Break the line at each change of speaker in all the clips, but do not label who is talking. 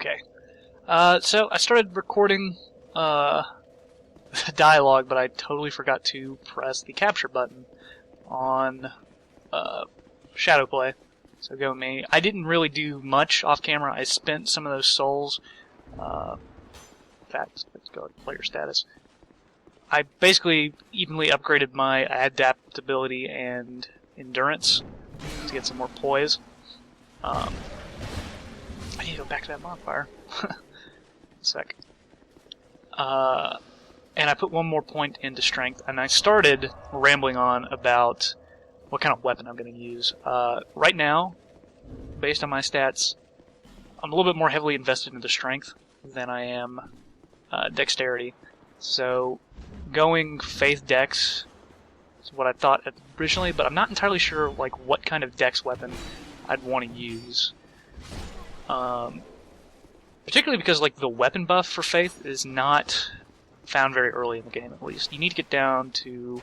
Okay. So I started recording dialogue, but I totally forgot to press the capture button on Shadowplay. So go me. I didn't really do much off camera. I spent some of those souls. In fact, let's go to player status. I basically evenly upgraded my adaptability and endurance to get some more poise. I need to go back to that modifier. A sec. And I put one more point into strength, and I started rambling on about what kind of weapon I'm going to use. Right now, based on my stats, I'm a little bit more heavily invested into strength than I am dexterity. So going Faith Dex is what I thought originally, but I'm not entirely sure like what kind of dex weapon I'd want to use. Particularly because like the weapon buff for Faith is not found very early in the game, at least. You need to get down to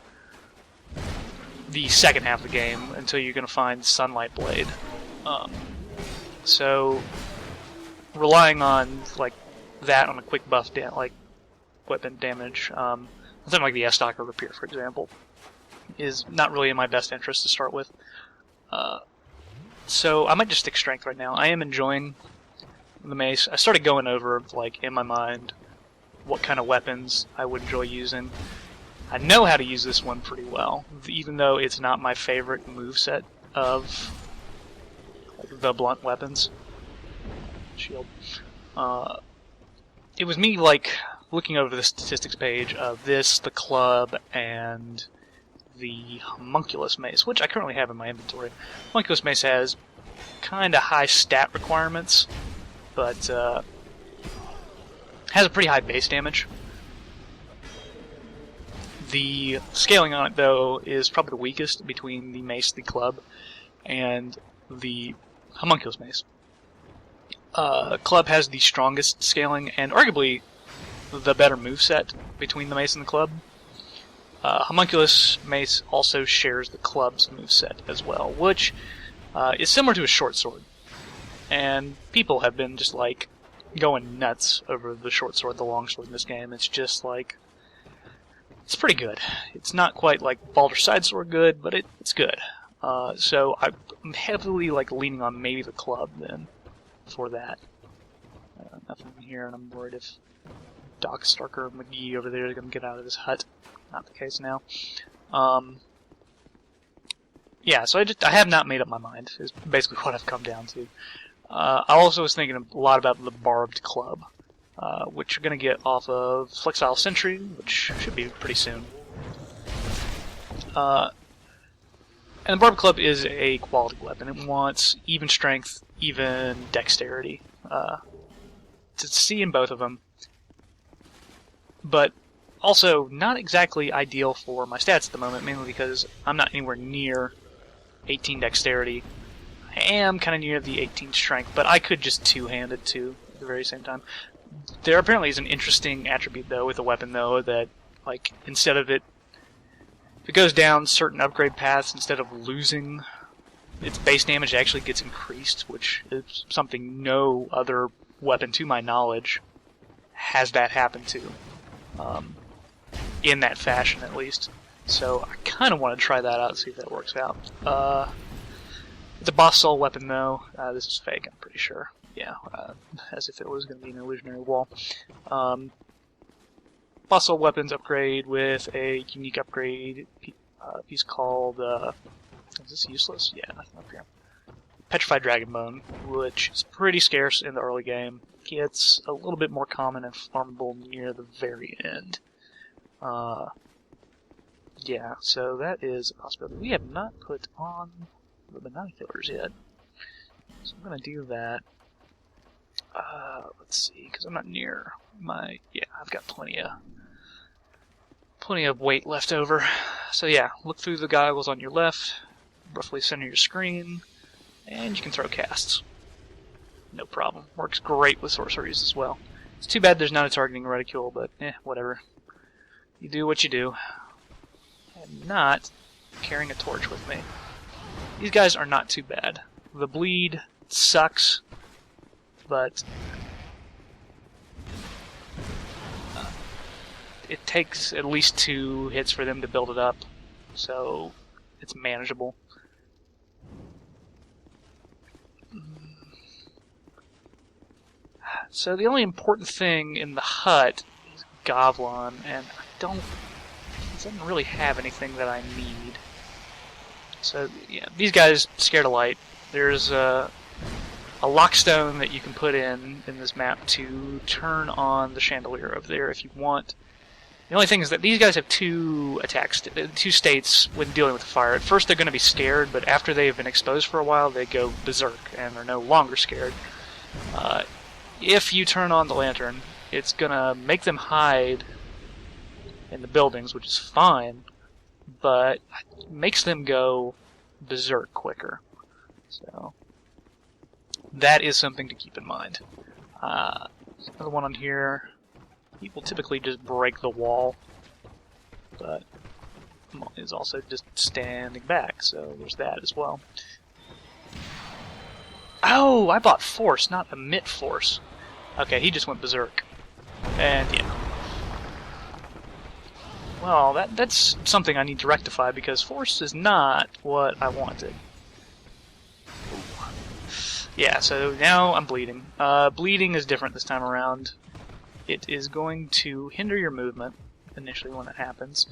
the second half of the game until you're going to find Sunlight Blade. So relying on like that on a quick buff, like weapon damage, something like the S-Stock or Rapier, for example, is not really in my best interest to start with. So I might just stick strength right now. I am enjoying the mace. I started going over, like, in my mind, what kind of weapons I would enjoy using. I know how to use this one pretty well, even though it's not my favorite moveset of like, the blunt weapons. Shield. It was me, like, looking over the statistics page of this, the club, and the Homunculus Mace, which I currently have in my inventory. Homunculus Mace has kind of high stat requirements, but has a pretty high base damage. The scaling on it, though, is probably the weakest between the Mace, the Club, and the Homunculus Mace. Club has the strongest scaling, and arguably the better moveset between the Mace and the Club. Homunculus Mace also shares the Club's moveset as well, which is similar to a short sword. And people have been just, like, going nuts over the short sword, the long sword in this game. It's just, like, it's pretty good. It's not quite like Baldur's Side Sword good, but it's good. So I'm heavily, like, leaning on maybe the Club, then, for that. Nothing here, and I'm worried if Doc Starker McGee over there is going to get out of his hut. Not the case now. Yeah, so I have not made up my mind, is basically what I've come down to. I also was thinking a lot about the Barbed Club, which you're going to get off of Flexile Sentry, which should be pretty soon. And the Barbed Club is a quality weapon. It wants even strength, even dexterity. To see in both of them. But also not exactly ideal for my stats at the moment, mainly because I'm not anywhere near 18 dexterity. I am kind of near the 18 strength, but I could just two-hand it too at the very same time. There apparently is an interesting attribute though with the weapon though that like instead of it, if it goes down certain upgrade paths, instead of losing its base damage, it actually gets increased, which is something no other weapon to my knowledge has that happen to. In that fashion at least. So I kind of want to try that out and see if that works out. It's a boss soul weapon though. This is fake, I'm pretty sure. Yeah, as if it was going to be an illusionary wall. Boss soul weapons upgrade with a unique upgrade piece called... is this useless? Yeah, nothing up here. Petrified Dragonbone, which is pretty scarce in the early game. Gets a little bit more common and farmable near the very end. Yeah, so that is a possibility. We have not put on the binoculars yet. So I'm going to do that. Let's see, because I'm not near my... Yeah, I've got plenty of weight left over. So yeah, look through the goggles on your left, roughly center your screen, and you can throw casts. No problem. Works great with sorceries as well. It's too bad there's not a targeting reticule, but whatever. You do what you do. I'm not carrying a torch with me. These guys are not too bad. The bleed sucks, but it takes at least 2 hits for them to build it up, so it's manageable. So the only important thing in the hut is Govlon, and he doesn't really have anything that I need. So yeah, these guys scared of light. There's a lockstone that you can put in this map to turn on the chandelier over there if you want. The only thing is that these guys have 2 attacks, 2 states when dealing with the fire. At first they're going to be scared, but after they've been exposed for a while, they go berserk and are no longer scared. If you turn on the lantern, it's going to make them hide in the buildings, which is fine, but it makes them go berserk quicker. So that is something to keep in mind. Another one on here. He will typically just break the wall, but is also just standing back, so there's that as well. Oh, I bought Force, not Emit Force. Okay, he just went berserk. And yeah. Well, that's something I need to rectify, because Force is not what I wanted. Yeah, so now I'm bleeding. Bleeding is different this time around. It is going to hinder your movement initially when it happens,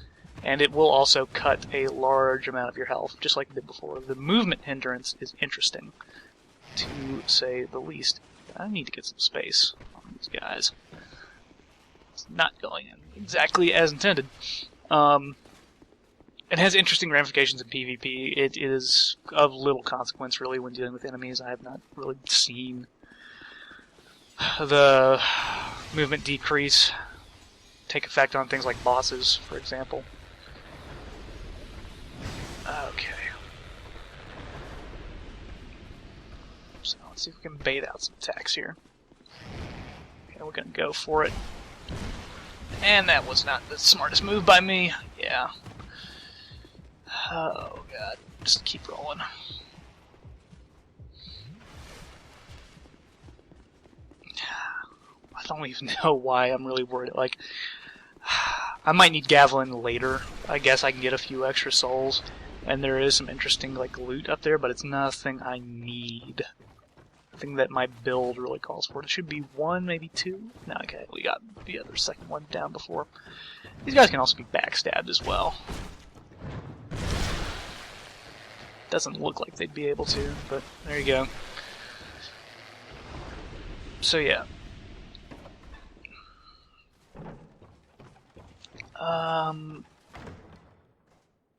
and it will also cut a large amount of your health, just like it did before. The movement hindrance is interesting, to say the least. I need to get some space on these guys. It's not going in exactly as intended. It has interesting ramifications in PvP. It is of little consequence, really, when dealing with enemies. I have not really seen the movement decrease take effect on things like bosses, for example. Okay. So let's see if we can bait out some attacks here. Okay, we're gonna go for it. And that was not the smartest move by me. Yeah. Oh god. Just keep rolling. I don't even know why I'm really worried. Like, I might need Gavlin later. I guess I can get a few extra souls, and there is some interesting like loot up there, but it's nothing I need. Nothing that my build really calls for. It should be 1, maybe 2. No, okay, we got the other second one down before. These guys can also be backstabbed as well. Doesn't look like they'd be able to, but there you go. So yeah.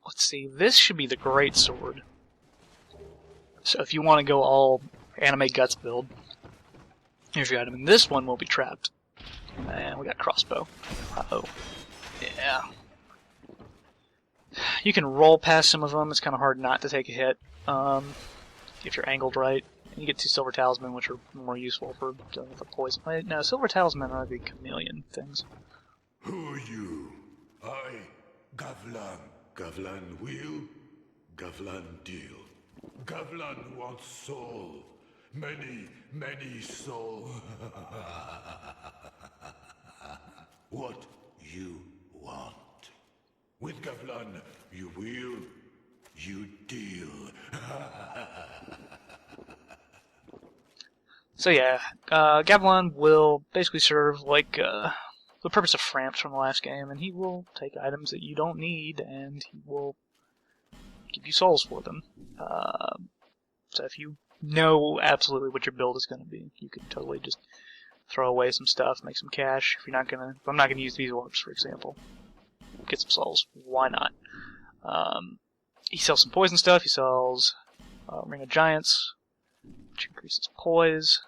Let's see, this should be the great sword. So if you want to go all anime guts build, here's your item. And this one will be trapped. And we got crossbow. Uh-oh. Yeah. You can roll past some of them. It's kind of hard not to take a hit if you're angled right. And you get 2 silver talisman, which are more useful for dealing with the poison. No, silver talisman are the chameleon things.
Who are you? I, Gavlan. Gavlan will, Gavlan deal. Gavlan wants soul. Many, many soul. What you want. With Gavlan, you will, you deal.
So yeah, Gavlan will basically serve like the purpose of Framps from the last game, and he will take items that you don't need, and he will give you souls for them. So if you know absolutely what your build is going to be, you can totally just throw away some stuff, make some cash. If I'm not gonna use these orbs, for example, get some souls. Why not? He sells some poison stuff. He sells Ring of Giants, which increases poise.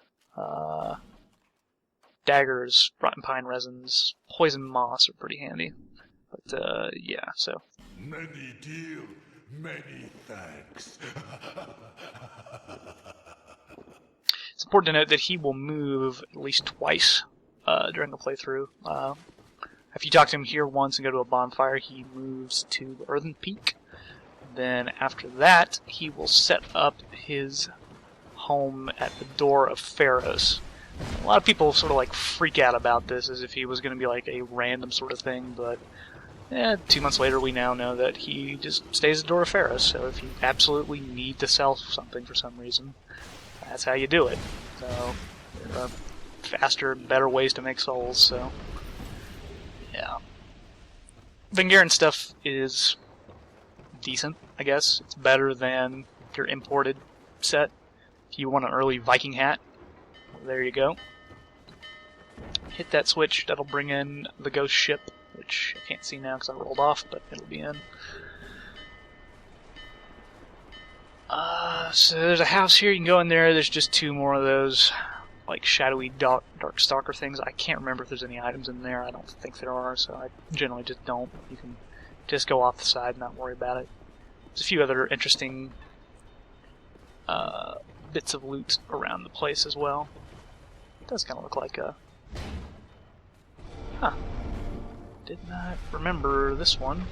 Daggers, rotten pine resins, poison moss are pretty handy. But yeah, so.
Many deal, many thanks.
It's important to note that he will move at least twice during the playthrough. If you talk to him here once and go to a bonfire, he moves to the Earthen Peak. Then after that, he will set up his home at the Door of Pharos. A lot of people sort of like freak out about this as if he was going to be like a random sort of thing, but 2 months later we now know that he just stays at Dora Ferris, so if you absolutely need to sell something for some reason, that's how you do it. So, there are faster, better ways to make souls, so yeah. Vingarian stuff is decent, I guess. It's better than your imported set. If you want an early Viking hat, there you go. Hit that switch, that'll bring in the ghost ship, which I can't see now because I rolled off, but it'll be in. So there's a house here, you can go in there, there's just 2 more of those, like, shadowy dark stalker things. I can't remember if there's any items in there, I don't think there are, so I generally just don't. You can just go off the side and not worry about it. There's a few other interesting bits of loot around the place as well. It does kind of look like a... Huh. Did not remember this one.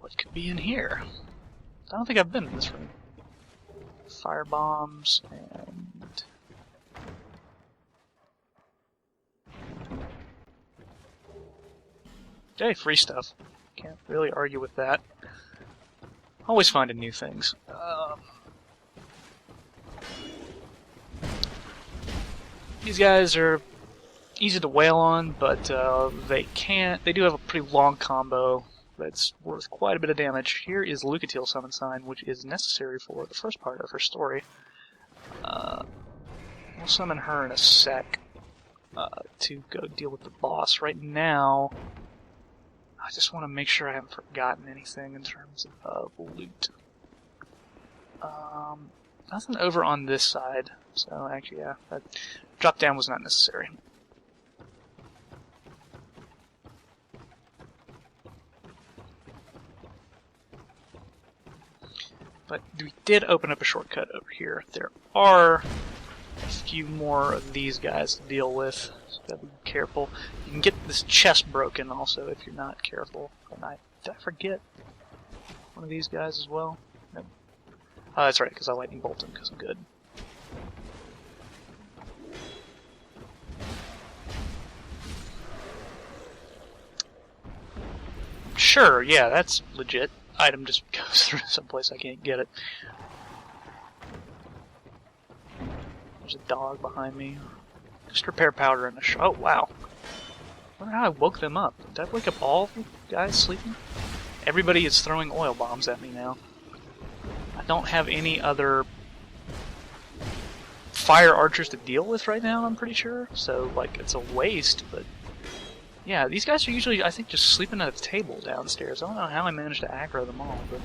What could be in here? I don't think I've been in this room. Fire bombs and... Hey, free stuff. Can't really argue with that. Always finding new things. These guys are easy to wail on, but they do have a pretty long combo that's worth quite a bit of damage. Here is Lucatiel Summon Sign, which is necessary for the first part of her story. We'll summon her in a sec to go deal with the boss. Right now, I just want to make sure I haven't forgotten anything in terms of loot. Nothing over on this side, so actually, yeah, that drop down was not necessary. But we did open up a shortcut over here. There are a few more of these guys to deal with, so gotta be careful. You can get this chest broken also if you're not careful. And did I forget one of these guys as well? Nope. Oh, that's right, because I lightning bolt him because I'm good. Sure, yeah, that's legit. Item just goes through someplace I can't get it. There's a dog behind me. Just repair powder in the oh, wow. I wonder how I woke them up. Did I wake up all the guys sleeping? Everybody is throwing oil bombs at me now. I don't have any other fire archers to deal with right now, I'm pretty sure. So, like, it's a waste, but... Yeah, these guys are usually, I think, just sleeping at a table downstairs. I don't know how I managed to aggro them all, but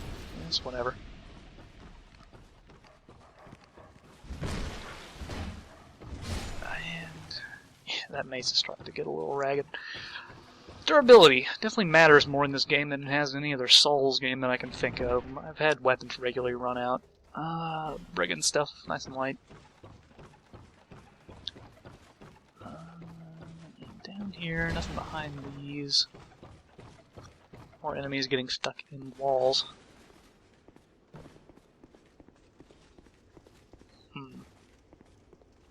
it's whatever. And yeah, that mace is starting to get a little ragged. Durability definitely matters more in this game than it has in any other Souls game that I can think of. I've had weapons regularly run out. Brigand stuff, nice and light. Down here, nothing behind these. More enemies getting stuck in walls. I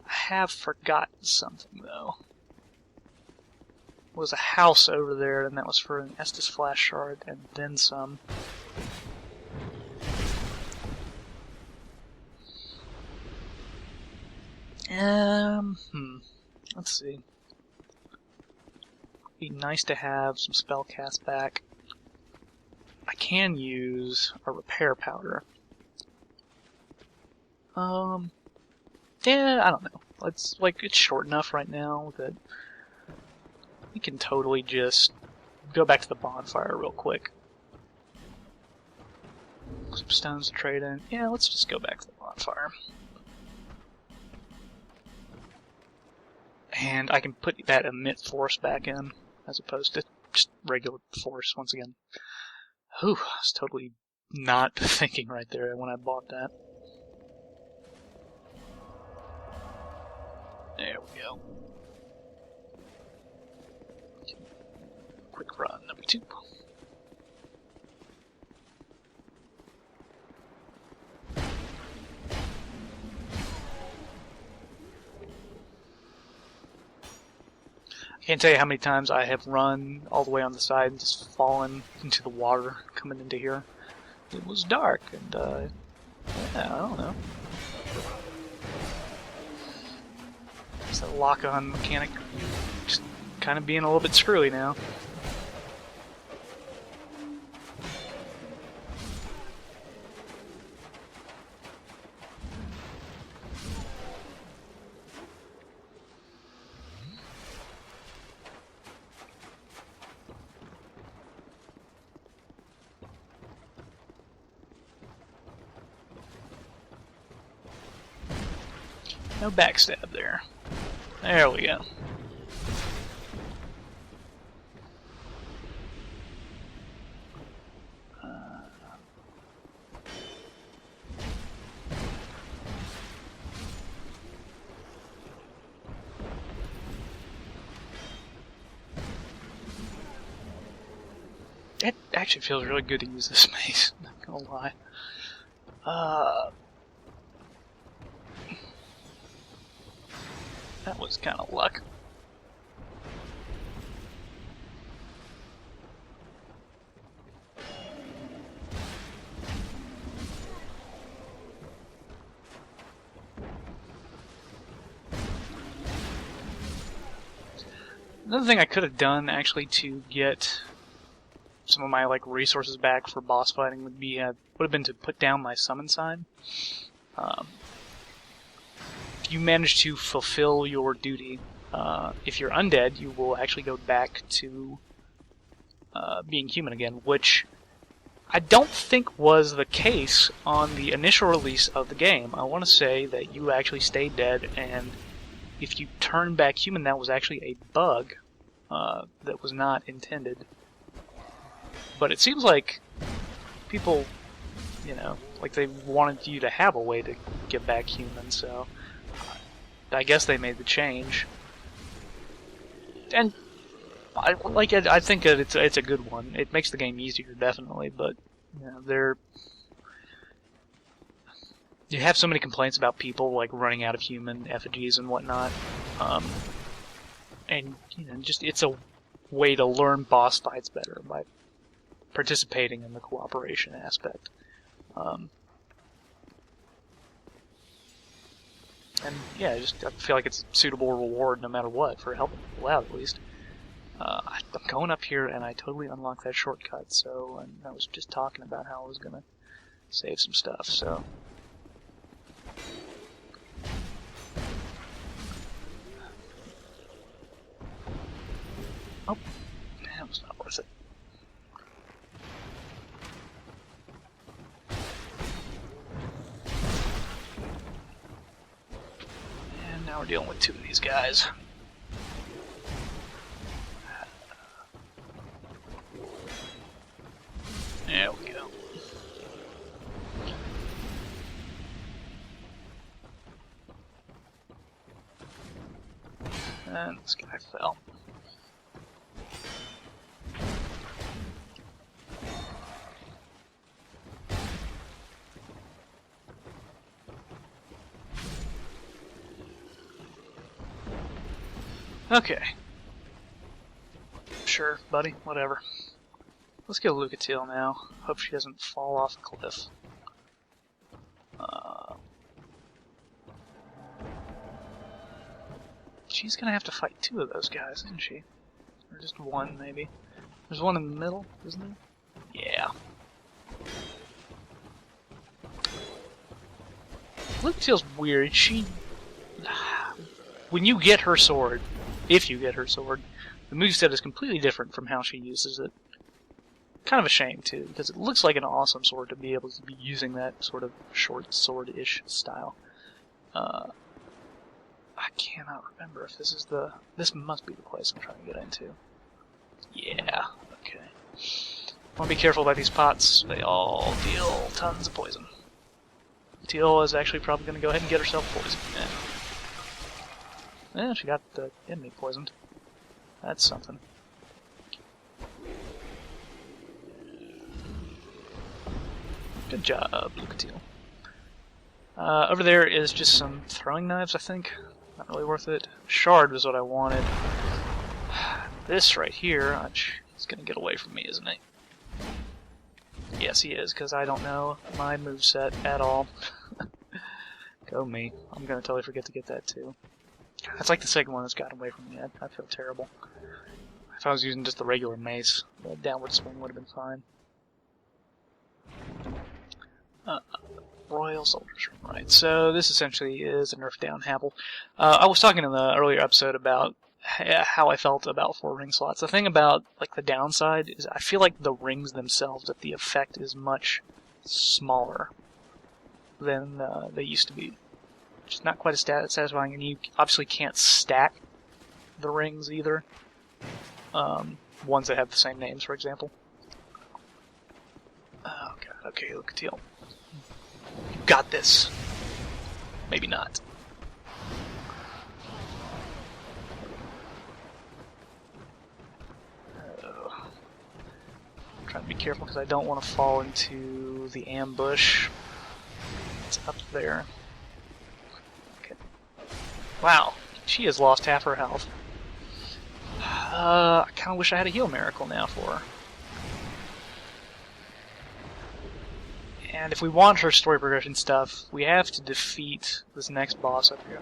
have forgotten something, though. There was a house over there, and that was for an Estus Flash Shard, and then some. Let's see. Be nice to have some spell cast back. I can use a repair powder. Yeah, I don't know. It's short enough right now that we can totally just go back to the bonfire real quick. Some stones to trade in. Yeah, let's just go back to the bonfire. And I can put that emit force back in, as opposed to just regular force once again. Whew, I was totally not thinking right there when I bought that. There we go. Quick run, number 2. Can't tell you how many times I have run all the way on the side and just fallen into the water coming into here. It was dark, and yeah, I don't know. It's that lock-on mechanic just kind of being a little bit screwy now. No backstab there. There we go. It actually feels really good to use this mace, not gonna lie. That was kind of luck. Another thing I could have done actually to get some of my resources back for boss fighting would have been to put down my summon sign. You manage to fulfill your duty. If you're undead, you will actually go back to being human again, which I don't think was the case on the initial release of the game. I want to say that you actually stayed dead, and if you turned back human, that was actually a bug that was not intended. But it seems like people, they wanted you to have a way to get back human, so I guess they made the change, and I like it. I think that it's a good one. It makes the game easier, definitely, but you have so many complaints about people running out of human effigies and whatnot, and just it's a way to learn boss fights better by participating in the cooperation aspect. And yeah, I feel like it's a suitable reward no matter what for helping people out, at least. I'm going up here and I totally unlocked that shortcut, and I was just talking about how I was going to save some stuff, so. Oh, that was not worth it. Now we're dealing with two of these guys. There we go. And this guy fell. Okay. Sure, buddy, whatever. Let's get Lucatiel now. Hope she doesn't fall off a cliff. She's gonna have to fight two of those guys, isn't she? Or just one, maybe. There's one in the middle, isn't there? Yeah. Lucatiel's weird. When you get her sword, if you get her sword, the moveset is completely different from how she uses it. Kind of a shame, too, because it looks like an awesome sword to be able to be using that sort of short sword-ish style. I cannot remember if this is this must be the place I'm trying to get into. Yeah, okay. Want to be careful about these pots. They all deal tons of poison. Teal is actually probably going to go ahead and get herself poisoned. Yeah, she got the enemy poisoned. That's something. Good job, Lucatiel. Over there is just some throwing knives, I think. Not really worth it. Shard was what I wanted. This right here, he's gonna get away from me, isn't he? Yes, he is, because I don't know my moveset at all. Go me. I'm gonna totally forget to get that too. That's like the second one that's gotten away from me. I feel terrible. If I was using just the regular mace, the downward swing would have been fine. Royal Soldiers Room, right. So this essentially is a nerf down Havel. I was talking in the earlier episode about how I felt about 4 ring slots. The thing about like the downside is I feel like the rings themselves, that the effect is much smaller than they used to be. Just not quite as satisfying, and you obviously can't stack the rings either. Ones that have the same names, for example. Oh god, okay, Lucatiel. You got this. Maybe not. I'm trying to be careful because I don't want to fall into the ambush. It's up there. Okay. Wow, she has lost half her health. I kind of wish I had a heal miracle now for her. And if we want her story progression stuff, we have to defeat this next boss up here.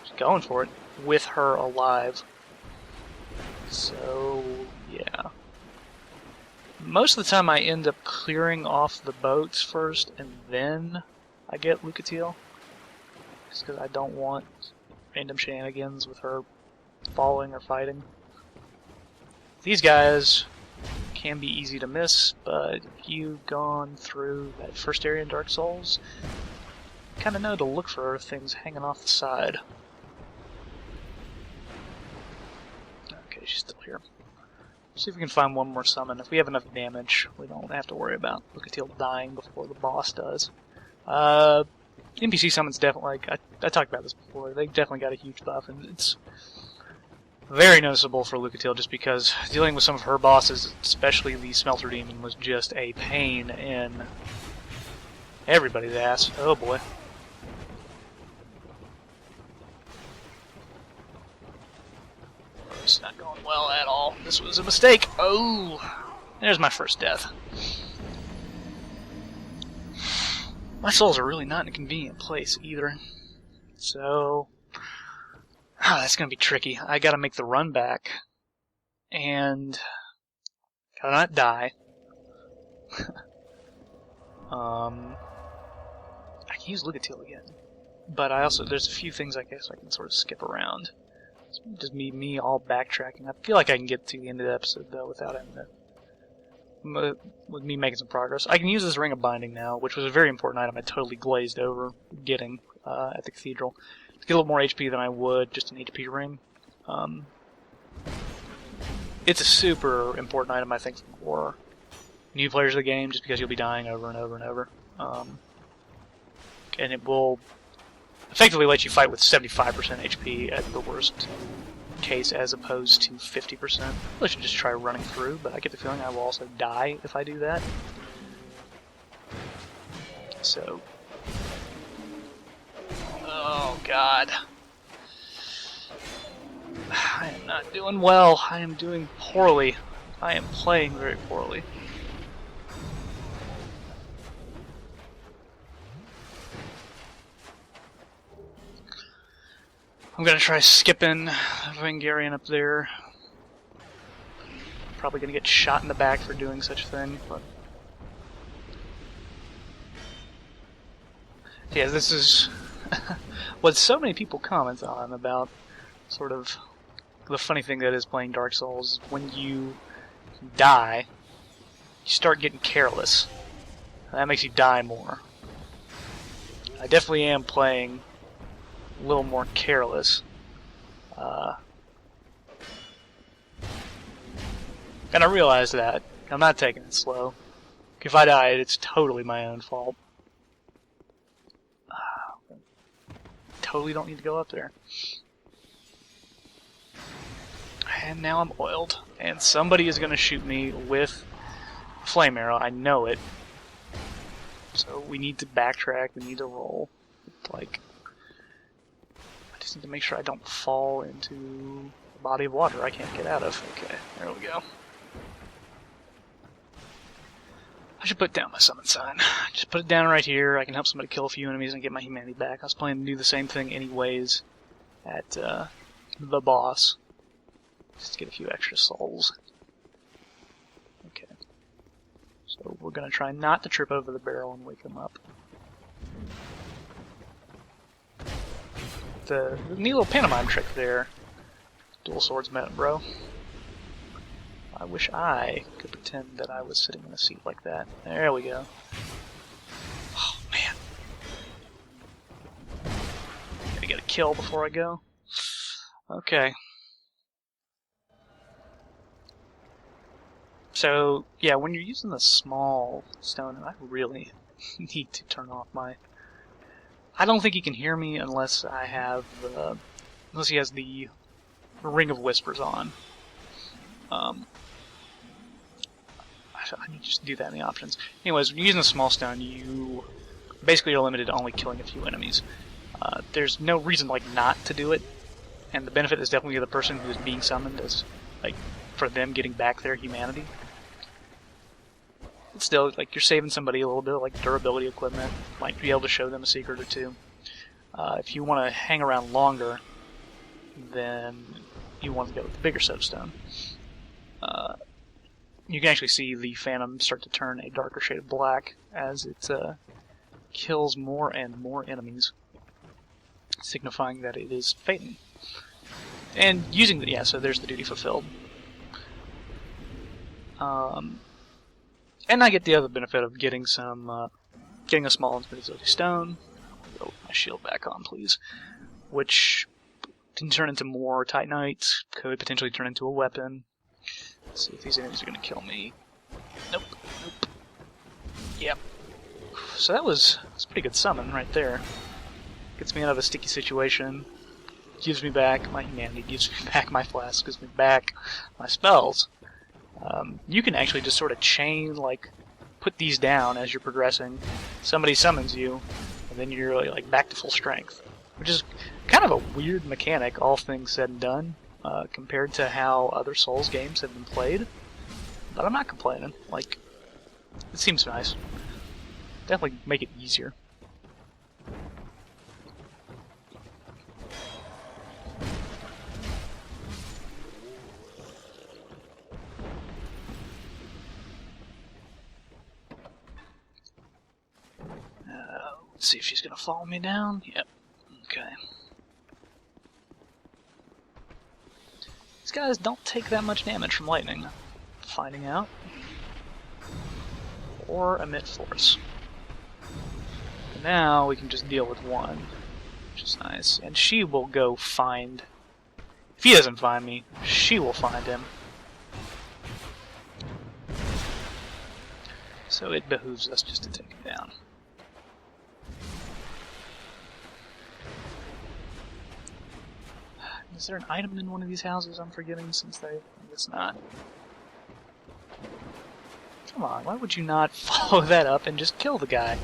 She's going for it with her alive. So, yeah. Most of the time I end up clearing off the boats first, and then I get Lucatiel. Just because I don't want random shenanigans with her falling or fighting. These guys can be easy to miss, but if you've gone through that first area in Dark Souls, you kind of know to look for things hanging off the side. Okay, she's still here. See if we can find one more summon. If we have enough damage, we don't have to worry about Lucatiel dying before the boss does. NPC summons definitely, like, I talked about this before, they definitely got a huge buff, and it's very noticeable for Lucatiel just because dealing with some of her bosses, especially the Smelter Demon, was just a pain in everybody's ass. Oh boy. It's not going well at all. This was a mistake. Oh, there's my first death. My souls are really not in a convenient place either. So, that's gonna be tricky. I gotta make the run back. And gotta not die. I can use Lucatiel again. But I also, there's a few things I guess I can sort of skip around. It's just me all backtracking. I feel like I can get to the end of the episode though without having to, with me making some progress. I can use this Ring of Binding now, which was a very important item I totally glazed over getting at the Cathedral. To get a little more HP than I would just an HP ring. It's a super important item, I think, for new players of the game, just because you'll be dying over and over and over. And it will effectively let you fight with 75% HP at the worst case, as opposed to 50%. I should just try running through, but I get the feeling I will also die if I do that. So, oh god. I am not doing well. I am doing poorly. I am playing very poorly. I'm gonna try skipping Vangarian up there. Probably gonna get shot in the back for doing such a thing, but yeah, this is what so many people comment on about sort of the funny thing that is playing Dark Souls. When you die, you start getting careless. And that makes you die more. I definitely am playing a little more careless. And I realize that. I'm not taking it slow. If I die, it's totally my own fault. Totally don't need to go up there. And now I'm oiled. And somebody is going to shoot me with a flame arrow. I know it. So we need to backtrack. We need to roll. Like, I just need to make sure I don't fall into body of water I can't get out of. Okay, there we go. I should put down my summon sign. Just put it down right here. I can help somebody kill a few enemies and get my humanity back. I was planning to do the same thing anyways at the boss. Just to get a few extra souls. Okay. So we're going to try not to trip over the barrel and wake him up. The neat little pantomime trick there. Dual swords met, bro. I wish I could pretend that I was sitting in a seat like that. There we go. Oh, man. Gotta get a kill before I go. Okay. So, yeah, when you're using the small stone, I really need to turn off my... I don't think he can hear me unless I have unless he has the Ring of Whispers on. I need to just do that in the options. Anyways, when you're using the small stone, you basically are limited to only killing a few enemies. There's no reason like not to do it, and the benefit is definitely the person who's being summoned, as like for them getting back their humanity. But still, like you're saving somebody a little bit of like durability equipment. Might be able to show them a secret or two. If you want to hang around longer, then you want to go with the bigger soapstone. You can actually see the Phantom start to turn a darker shade of black as it kills more and more enemies, signifying that it is fading. And using the so there's the duty fulfilled. And I get the other benefit of getting some, getting a small invisibility stone. I'll go with my shield back on, please. Which can turn into more Titanite, could potentially turn into a weapon. Let's see if these enemies are going to kill me. Nope. Nope. Yep. So that's a pretty good summon right there. Gets me out of a sticky situation. Gives me back my humanity, gives me back my flask, gives me back my spells. You can actually just sort of chain, like, put these down as you're progressing. Somebody summons you, and then you're really, like, back to full strength. Which is kind of a weird mechanic, all things said and done. Compared to how other Souls games have been played. But I'm not complaining. Like, it seems nice. Definitely make it easier. Let's see if she's gonna follow me down. Yep. Okay. These guys don't take that much damage from lightning. Finding out. Or emit force. And now we can just deal with one, which is nice. And she will go find... If he doesn't find me, she will find him. So it behooves us just to take him down. Is there an item in one of these houses I'm forgetting since I guess not. Come on, why would you not follow that up and just kill the guy?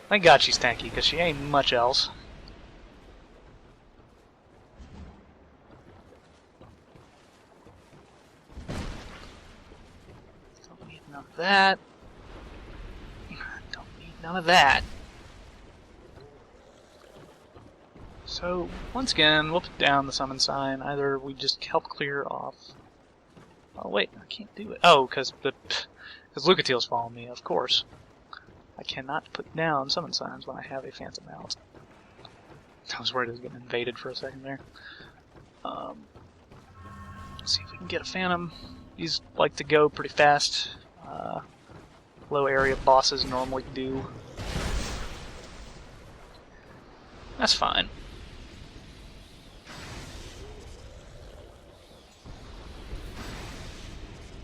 Thank God she's tanky, because she ain't much else. Don't need none of that. Don't need none of that. So, once again, we'll put down the summon sign. Either we just help clear off... Oh, wait, I can't do it. Oh, because Lucatiel's following me, of course. I cannot put down summon signs when I have a Phantom out. I was worried I was getting invaded for a second there. Let's see if we can get a Phantom. These like to go pretty fast. Low area bosses normally do. That's fine.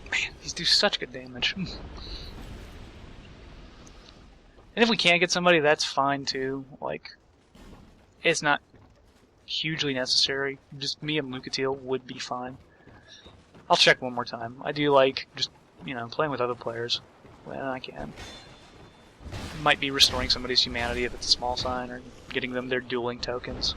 Man, these do such good damage. And if we can't get somebody, that's fine too. Like, it's not hugely necessary. Just me and Lucatiel would be fine. I'll check one more time. I do like just, you know, playing with other players when I can. Might be restoring somebody's humanity if it's a small sign, or getting them their dueling tokens.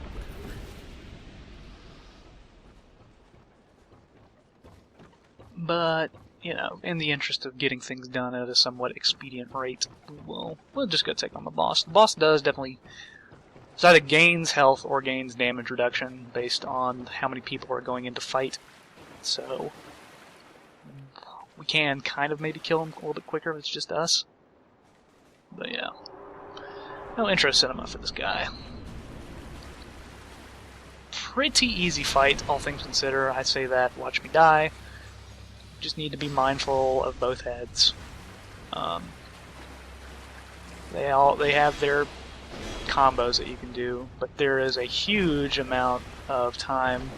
But, you know, in the interest of getting things done at a somewhat expedient rate, we'll just go take on the boss. The boss does definitely... It either gains health or gains damage reduction based on how many people are going into fight. So, we can kind of maybe kill him a little bit quicker if it's just us. But yeah. No intro cinema for this guy. Pretty easy fight, all things considered. I say that, watch me die. Just need to be mindful of both heads. They have their combos that you can do, but there is a huge amount of time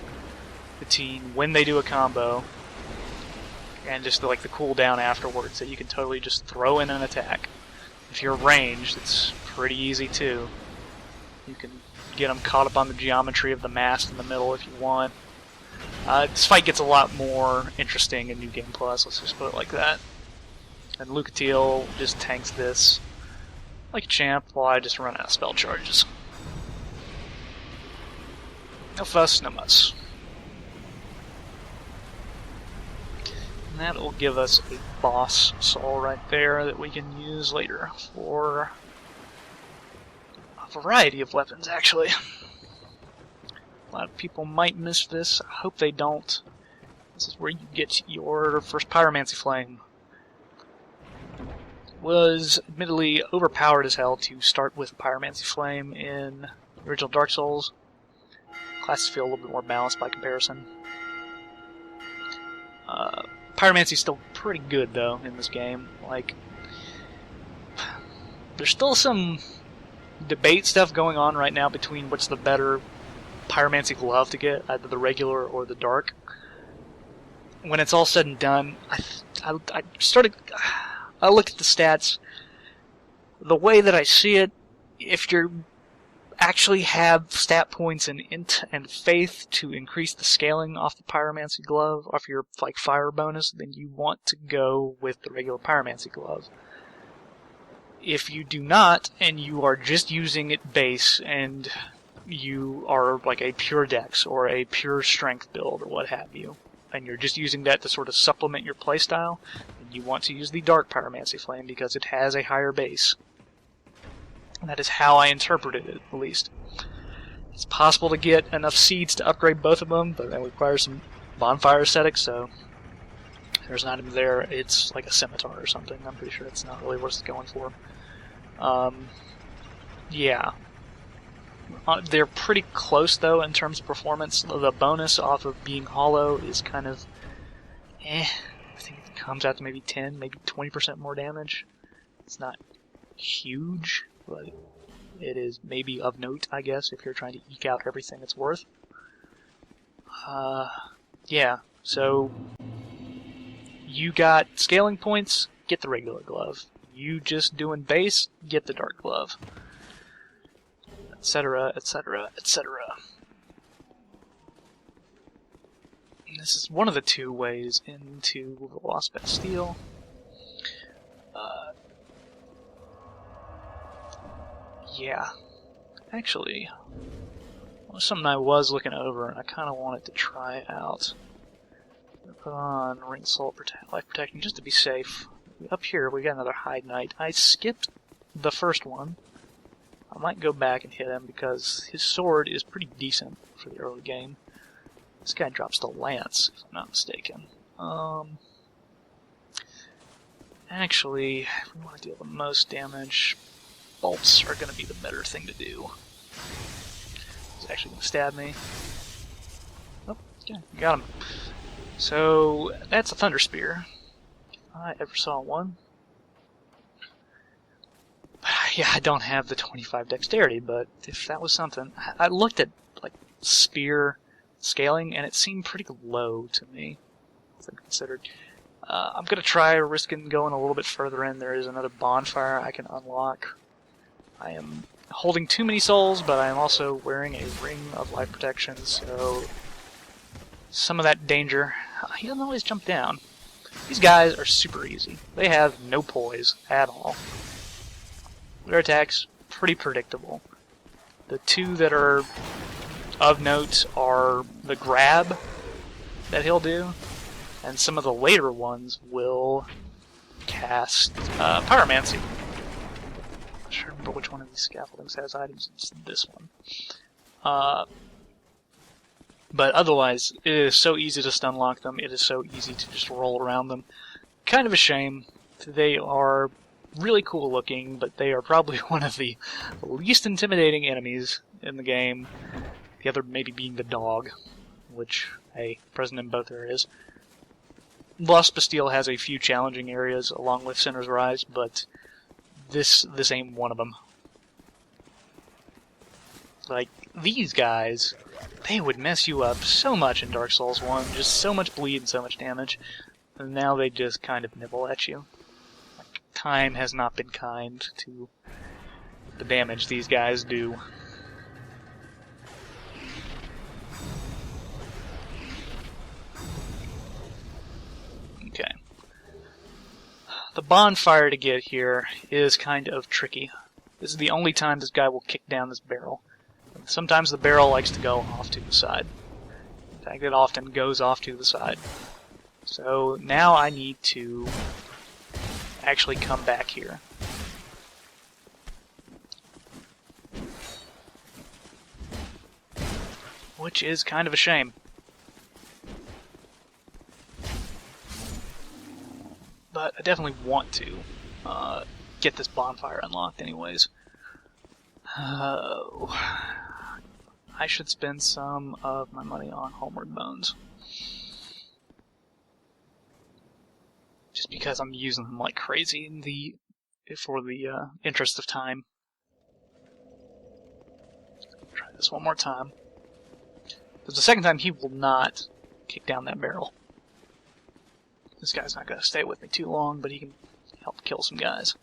between when they do a combo and just like the cooldown afterwards that you can totally just throw in an attack. If you're ranged, it's pretty easy too. You can get them caught up on the geometry of the mast in the middle if you want. This fight gets a lot more interesting in New Game Plus, let's just put it like that. And Lucatiel just tanks this like a champ while I just run out of spell charges. No fuss, no muss. And that'll give us a boss soul right there that we can use later for a variety of weapons, actually. A lot of people might miss this. I hope they don't. This is where you get your first Pyromancy Flame. Was admittedly overpowered as hell to start with Pyromancy Flame in the original Dark Souls. Classes feel a little bit more balanced by comparison. Pyromancy's still pretty good though in this game. Like, there's still some debate stuff going on right now between what's the better Pyromancy glove to get, either the regular or the dark. When it's all said and done, I look at the stats. The way that I see it, if you actually have stat points and int and faith to increase the scaling off the Pyromancy glove, off your like fire bonus, then you want to go with the regular Pyromancy glove. If you do not, and you are just using it base, and you are like a pure dex or a pure strength build or what have you, and you're just using that to sort of supplement your playstyle, then you want to use the Dark Pyromancy Flame because it has a higher base. And that is how I interpreted it, at least. It's possible to get enough seeds to upgrade both of them, but that requires some bonfire aesthetics, so there's an item there. It's like a scimitar or something. I'm pretty sure it's not really worth going for. Yeah. They're pretty close, though, in terms of performance. The bonus off of being hollow is kind of I think it comes out to maybe 10, maybe 20% more damage. It's not huge, but it is maybe of note, I guess, if you're trying to eke out everything it's worth. Yeah, so you got scaling points, get the regular glove. You just doing base, get the dark glove. Etc., etc., etc. This is one of the two ways into the Lost Bastille. Yeah. Actually, it was something I was looking over and I kind of wanted to try out. Put on Ring of Soul Life Protection just to be safe. Up here we got another Hide Knight. I skipped the first one. I might go back and hit him because his sword is pretty decent for the early game. This guy drops the lance, if I'm not mistaken. Actually, if we want to deal the most damage, bolts are going to be the better thing to do. He's actually going to stab me. Oh, okay, got him. So, that's a Thunder Spear. If I ever saw one. Yeah, I don't have the 25 dexterity, but if that was something... I looked at, like, spear scaling, and it seemed pretty low to me, as I considered. I'm going to try risking going a little bit further in. There is another bonfire I can unlock. I am holding too many souls, but I am also wearing a Ring of Life Protection, so some of that danger... He doesn't always jump down. These guys are super easy. They have no poise at all. Their attacks, pretty predictable. The two that are of note are the grab that he'll do, and some of the later ones will cast Pyromancy. I'm not sure I remember which one of these scaffoldings has items. It's this one. But otherwise, it is so easy to stun lock them. It is so easy to just roll around them. Kind of a shame. They are really cool looking, but they are probably one of the least intimidating enemies in the game. The other maybe being the dog, which, hey, present in both areas. Lost Bastille has a few challenging areas along with Sinner's Rise, but this ain't one of them. Like, these guys, they would mess you up so much in Dark Souls 1, just so much bleed and so much damage, and now they just kind of nibble at you. Like, time has not been kind to the damage these guys do. Okay. The bonfire to get here is kind of tricky. This is the only time this guy will kick down this barrel. Sometimes the barrel likes to go off to the side. In fact, it often goes off to the side. So now I need to actually come back here. Which is kind of a shame. But I definitely want to get this bonfire unlocked anyways. I should spend some of my money on Homeward Bones. Just because I'm using them like crazy for the interest of time. Try this one more time. Because the second time he will not kick down that barrel. This guy's not going to stay with me too long, but he can help kill some guys.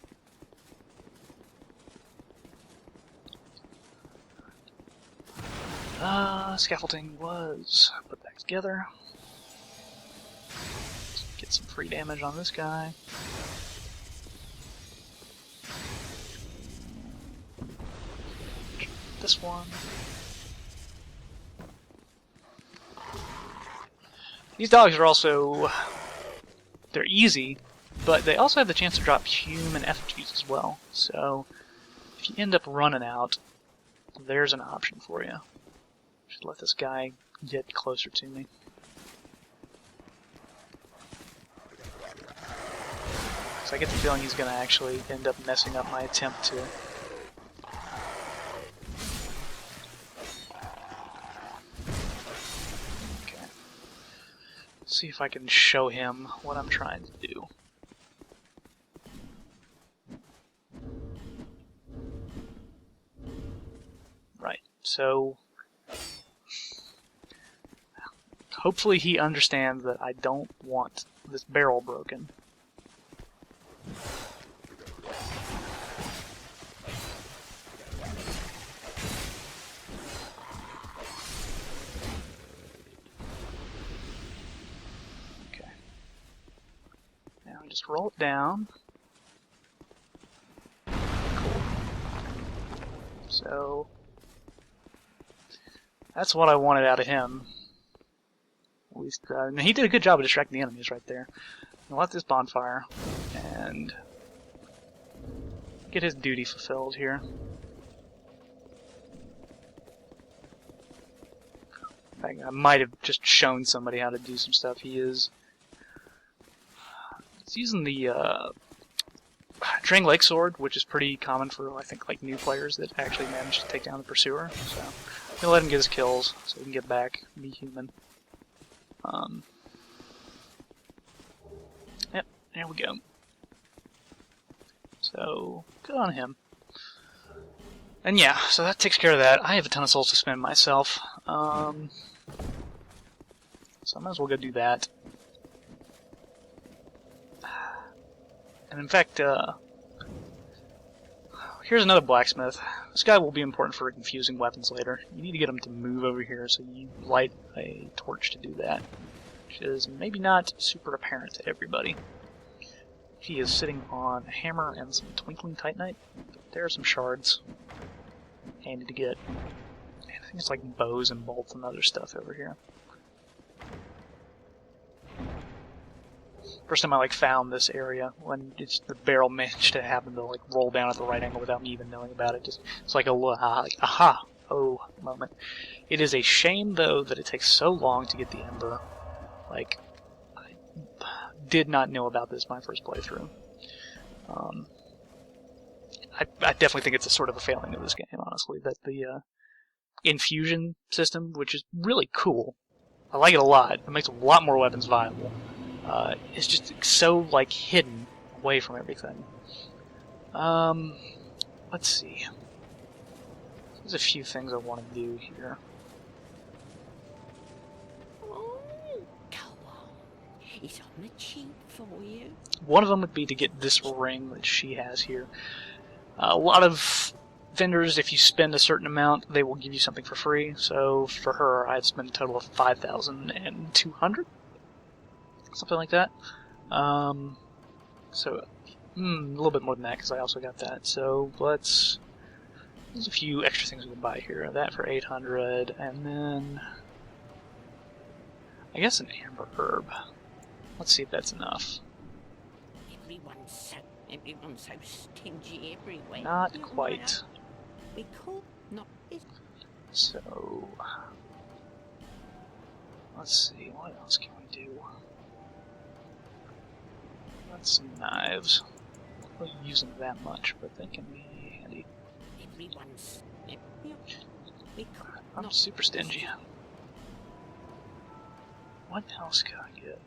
Scaffolding was put back together. Get some free damage on this guy. This one. These dogs are also... they're easy, but they also have the chance to drop human effigies as well. So, if you end up running out, there's an option for you. Should let this guy get closer to me. So I get the feeling he's going to actually end up messing up my attempt to... Okay. See if I can show him what I'm trying to do. Right, so... hopefully he understands that I don't want this barrel broken. Okay. Now I just roll it down. Cool. So that's what I wanted out of him. At least, he did a good job of distracting the enemies right there. I'll let this bonfire and get his duty fulfilled here. In fact, I might have just shown somebody how to do some stuff. He's using the Drang Lake Sword, which is pretty common for, I think, like new players that actually manage to take down the Pursuer. So I'm gonna let him get his kills so he can get back and be human. Yep, there we go. So, good on him. And yeah, so that takes care of that. I have a ton of souls to spend myself. So I might as well go do that. And in fact, here's another blacksmith. This guy will be important for infusing weapons later. You need to get him to move over here, so you light a torch to do that. Which is maybe not super apparent to everybody. He is sitting on a hammer and some twinkling titanite. There are some shards. Handy to get. And I think it's like bows and bolts and other stuff over here. First time I like found this area when the barrel managed to happen to like roll down at the right angle without me even knowing about it. It's like a little aha oh moment. It is a shame though that it takes so long to get the ember. Like I did not know about this my first playthrough. I definitely think it's a sort of a failing of this game, honestly, that the infusion system, which is really cool, I like it a lot. It makes a lot more weapons viable. It's just so like hidden away from everything. Let's see. There's a few things I want to do here.
Oh, go on. It's on the cheap for you.
One of them would be to get this ring that she has here. A lot of vendors, if you spend a certain amount, they will give you something for free. So for her, I'd spend a total of 5,200, something like that. So a little bit more than that because I also got that. So there's a few extra things we can buy here. That for 800, and then I guess an amber herb. Let's see if that's enough.
Everyone's so stingy everywhere.
Not quite.
We could not.
So let's see, what else can we do? Got some knives. I'm not using that much, but they can be handy. I'm super stingy. What else can I get?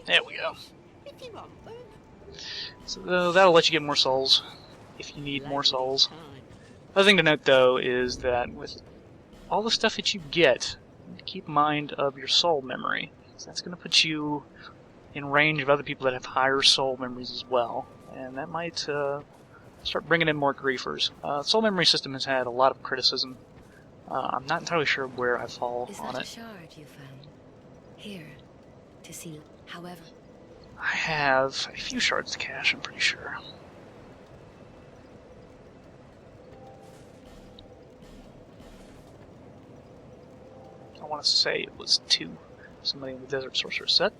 There we go. So that'll let you get more souls, if you need more souls. Other thing to note, though, is that with all the stuff that you get, keep mind of your soul memory. So that's going to put you in range of other people that have higher soul memories as well, and that might start bringing in more griefers. Soul memory system has had a lot of criticism. I'm not entirely sure where I fall on it.
Is that a shard you found? Here, to see. However,
I have a few shards to cache, I'm pretty sure. I want to say it was 2. Somebody in the Desert Sorcerer set.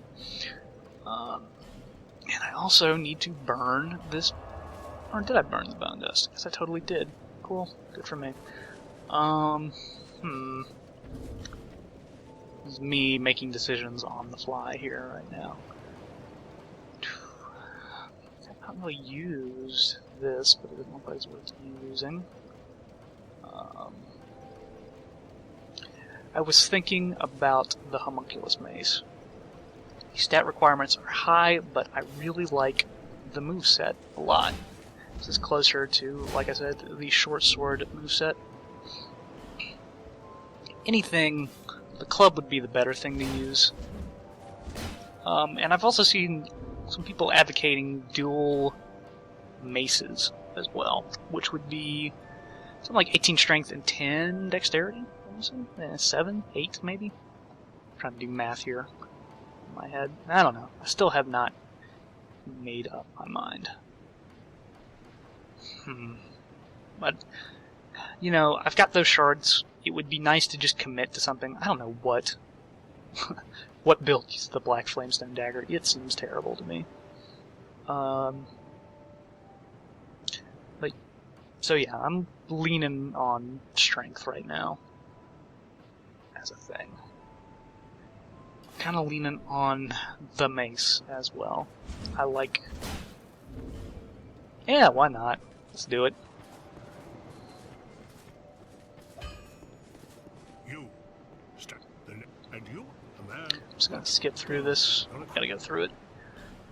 And I also need to burn this. Or did I burn the bone dust? I guess I totally did. Cool. Good for me. This is me making decisions on the fly here right now. I've not really used this, but it doesn't look like it's worth using. I was thinking about the Homunculus Mace. The stat requirements are high, but I really like the moveset a lot. This is closer to, like I said, the short sword moveset. Anything, the club would be the better thing to use. And I've also seen some people advocating dual maces as well, which would be something like 18 strength and 10 dexterity. 7, 8 maybe? I'm trying to do math here in my head. I don't know. I still have not made up my mind. But, you know, I've got those shards. It would be nice to just commit to something. I don't know what. What build uses the Black Flamestone Dagger? It seems terrible to me. But, so yeah, I'm leaning on strength right now. As a thing. Kind of leaning on the mace as well. I like... Yeah, why not? Let's do it.
You. And you, a man.
I'm just gonna skip through this. Gotta go through it.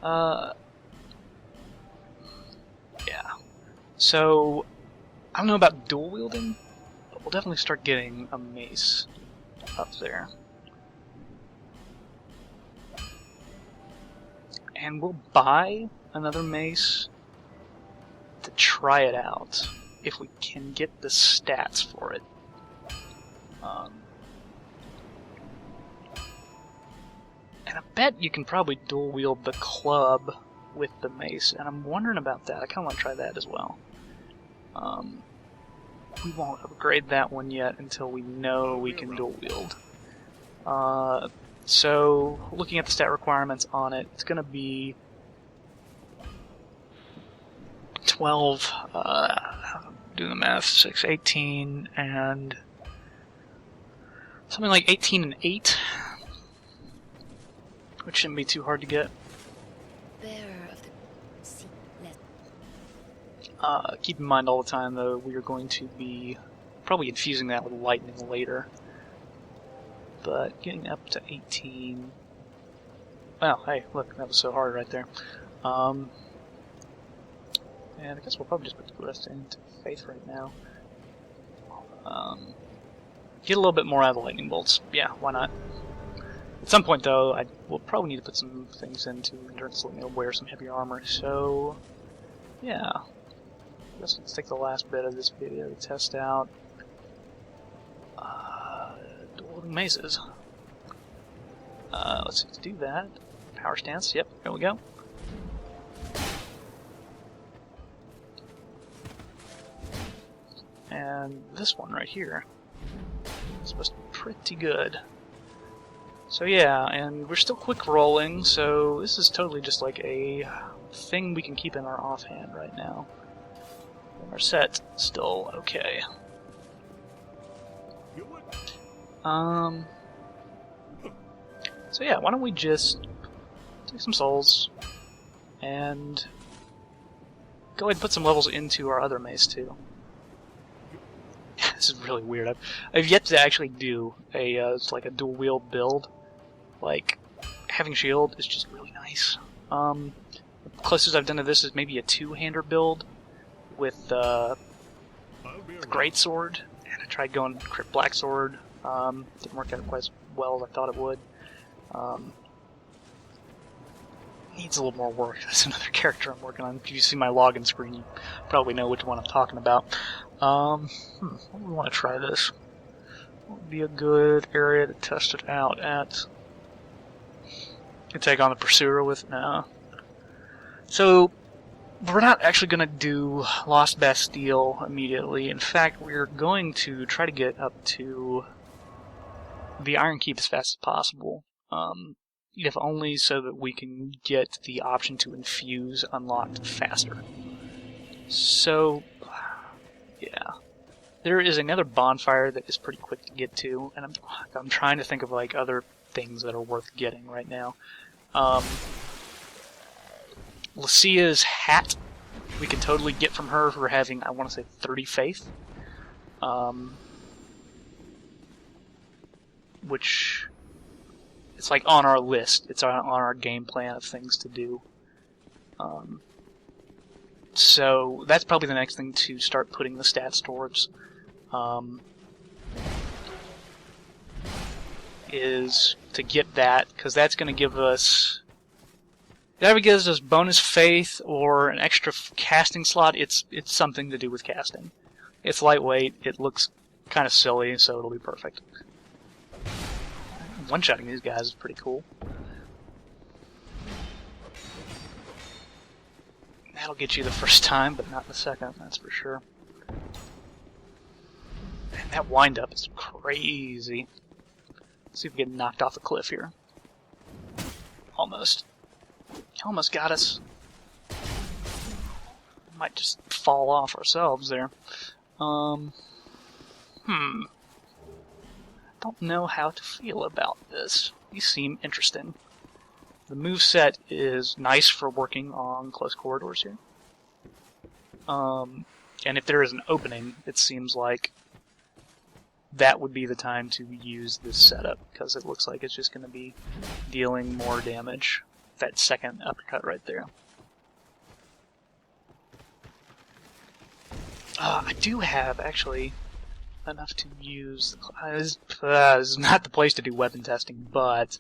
Yeah. So, I don't know about dual wielding, but we'll definitely start getting a mace up there. And we'll buy another mace to try it out, if we can get the stats for it. And I bet you can probably dual wield the club with the mace, and I'm wondering about that. I kind of want to try that as well. we won't upgrade that one yet until we know we can dual wield. So, looking at the stat requirements on it, it's going to be 12, do the math, 6, 18, and something like 18 and 8, which shouldn't be too hard to get.
Bearer of the sea.
Keep in mind all the time, though, we are going to be probably infusing that with lightning later. But getting up to 18... Well, hey, look, that was so hard right there. And I guess we'll probably just put the rest into Faith right now. Get a little bit more out of the lightning bolts. Yeah, why not? At some point, though, we'll probably need to put some things into endurance so we'll wear some heavier armor. So, yeah. I guess let's take the last bit of this video to test out dual mazes. Let's see, to do that. Power stance, yep, there we go. And this one right here is supposed to be pretty good. So yeah, and we're still quick rolling, so this is totally just like a thing we can keep in our offhand right now. And our set's still okay. So yeah, why don't we just take some souls and go ahead and put some levels into our other mace too. This is really weird. I've yet to actually do a it's like a dual wield build. Like having shield is just really nice. The closest I've done to this is maybe a two-hander build with the greatsword, and I tried going crit black sword. Didn't work out quite as well as I thought it would. Needs a little more work. That's another character I'm working on. If you see my login screen, you probably know which one I'm talking about. What do we want to try this? What would be a good area to test it out at? You take on the Pursuer with now. So we're not actually going to do Lost Bastille immediately. In fact, we're going to try to get up to the Iron Keep as fast as possible. If only so that we can get the option to infuse unlocked faster. So, yeah. There is another bonfire that is pretty quick to get to, and I'm trying to think of like other things that are worth getting right now. Lucia's hat, we can totally get from her for having, I want to say, 30 faith. Which, it's like on our list. It's on our game plan of things to do. So that's probably the next thing to start putting the stats towards. Is to get that, because that's going to give us... If it ever gives us bonus faith or an extra casting slot, it's something to do with casting. It's lightweight, it looks kind of silly, so it'll be perfect. One-shotting these guys is pretty cool. That'll get you the first time, but not the second, that's for sure. Man, that wind-up is crazy. Let's see if we get knocked off the cliff here. Almost. Almost got us. Might just fall off ourselves there. Don't know how to feel about this. These seem interesting. The moveset is nice for working on close corridors here. And if there is an opening, it seems like that would be the time to use this setup, because it looks like it's just going to be dealing more damage. That second uppercut right there. I do have, actually, enough to use... This is not the place to do weapon testing, but...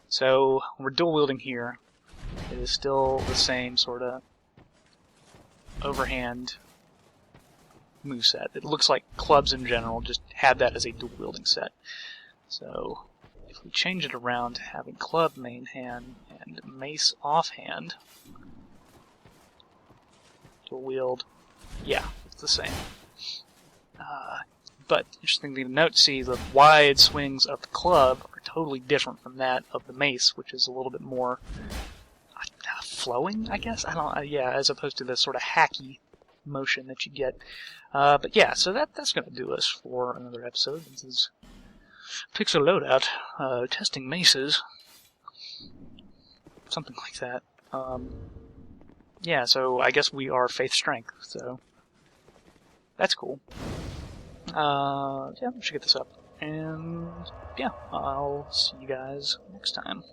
So, we're dual wielding here. It is still the same sort of overhand moveset. It looks like clubs in general just have that as a dual wielding set. So, if we change it around to having club main hand and mace offhand, dual wield, yeah, it's the same. But interestingly to note, see the wide swings of the club are totally different from that of the mace, which is a little bit more flowing, I guess. I don't. Yeah, as opposed to the sort of hacky motion that you get. But yeah, so that's going to do us for another episode. This is Pixel Loadout, testing maces, something like that. Yeah, so I guess we are Faith Strength. So that's cool. Yeah, we should get this up. And yeah, I'll see you guys next time.